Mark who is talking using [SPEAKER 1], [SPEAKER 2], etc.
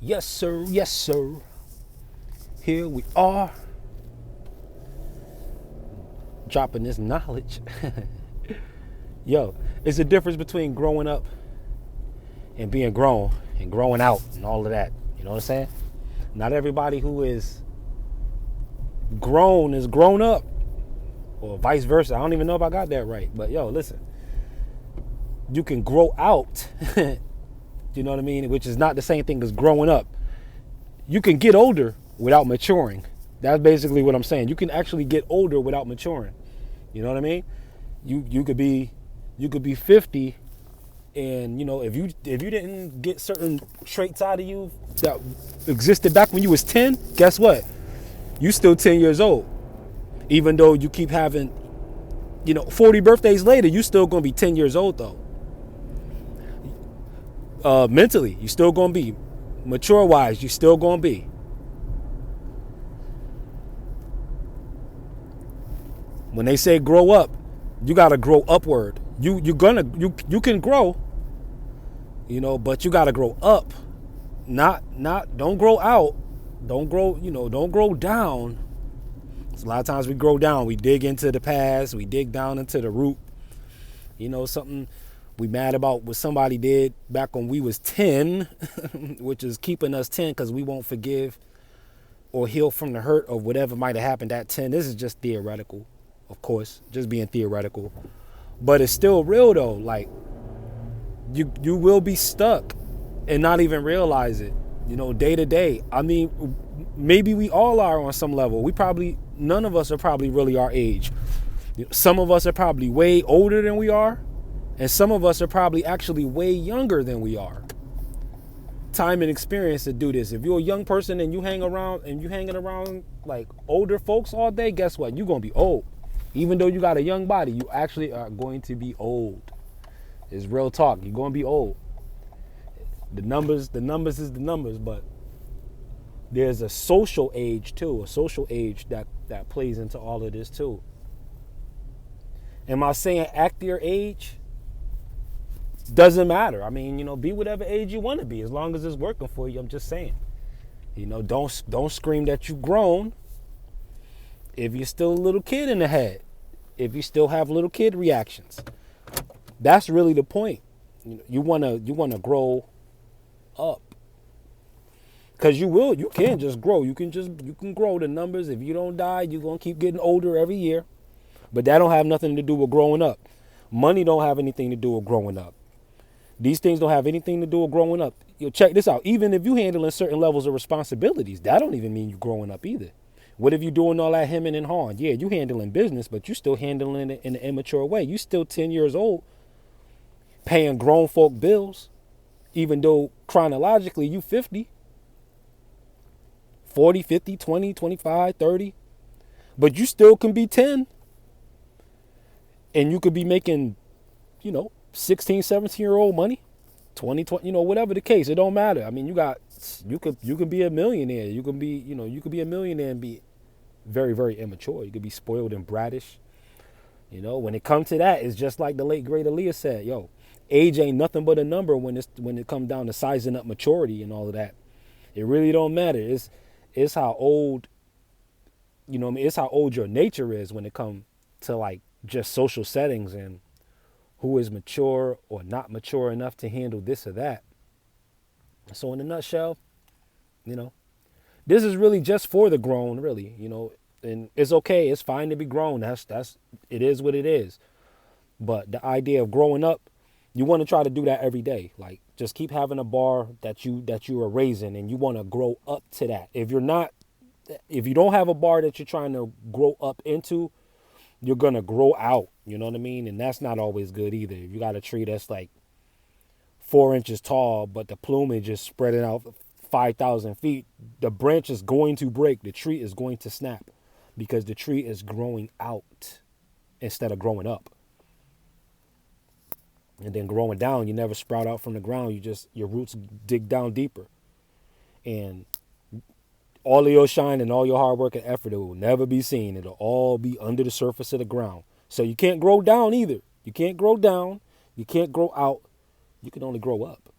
[SPEAKER 1] Yes, sir. Yes, sir. Here we are, dropping this knowledge. Yo, it's a difference between growing up and being grown and growing out and all of that. You know what I'm saying? Not everybody who is grown is grown up, or vice versa. I don't even know if I got that right. But yo, listen, you can grow out, you know what I mean? Which is not the same thing as growing up. You can get older without maturing. That's basically what I'm saying. You can actually get older without maturing. You know what I mean? You could be 50, and you know, if you didn't get certain traits out of you that existed back when you was 10, guess what? You still 10 years old. Even though you keep having, 40 birthdays later, you still gonna be 10 years old though. Mentally, you still gonna be. Mature wise, you still gonna be. When they say grow up, you gotta grow upward. You can grow, but you gotta grow up. Not don't grow out. Don't grow down. A lot of times we grow down. We dig into the past. We dig down into the root. Something we mad about what somebody did back when we was 10, which is keeping us 10 because we won't forgive or heal from the hurt of whatever might have happened at 10. This is just theoretical, of course, just being theoretical. But it's still real though. Like you will be stuck and not even realize it, day to day. I mean, maybe we all are on some level. None of us are probably really our age. Some of us are probably way older than we are, and some of us are probably actually way younger than we are. Time and experience to do this. If you're a young person and you hanging around like older folks all day, guess what? You're gonna be old. Even though you got a young body, you actually are going to be old. It's real talk. You're gonna be old. The numbers is the numbers, but there's a social age too, that plays into all of this too. Am I saying act your age? Doesn't matter. I mean, be whatever age you want to be as long as it's working for you. I'm just saying. Don't scream that you grown if you're still a little kid in the head. If you still have little kid reactions. That's really the point. You wanna grow up. Cause you can just grow. You can grow the numbers. If you don't die, you're gonna keep getting older every year. But that don't have nothing to do with growing up. Money don't have anything to do with growing up. These things don't have anything to do with growing up. Check this out. Even if you handling certain levels of responsibilities, that don't even mean you growing up either. What if you doing all that hemming and hawing? Yeah, you handling business, but you still handling it in an immature way. You still 10 years old, paying grown folk bills, even though chronologically you 50, 40, 50, 20, 25, 30. But you still can be 10. And you could be making, 16, 17-year-old money, 20, whatever the case. It don't matter. I mean, you could be a millionaire. You can be a millionaire and be very, very immature. You could be spoiled and brattish. When it comes to that, it's just like the late great Aaliyah said, age ain't nothing but a number when it comes down to sizing up maturity and all of that. It really don't matter. It's how old, it's how old your nature is when it comes to like just social settings and who is mature or not mature enough to handle this or that. So in a nutshell, this is really just for the grown, really, and it's okay. It's fine to be grown. It is what it is. But the idea of growing up, you want to try to do that every day. Like just keep having a bar that you are raising, and you want to grow up to that. If you don't have a bar that you're trying to grow up into, you're going to grow out. You know what I mean? And that's not always good either. If you got a tree that's like 4 inches tall, but the plumage is spreading out 5,000 feet, the branch is going to break. The tree is going to snap because the tree is growing out instead of growing up. And then growing down, you never sprout out from the ground. Your roots dig down deeper. And all of your shine and all your hard work and effort, it will never be seen. It'll all be under the surface of the ground. So you can't grow down either. You can't grow down. You can't grow out. You can only grow up.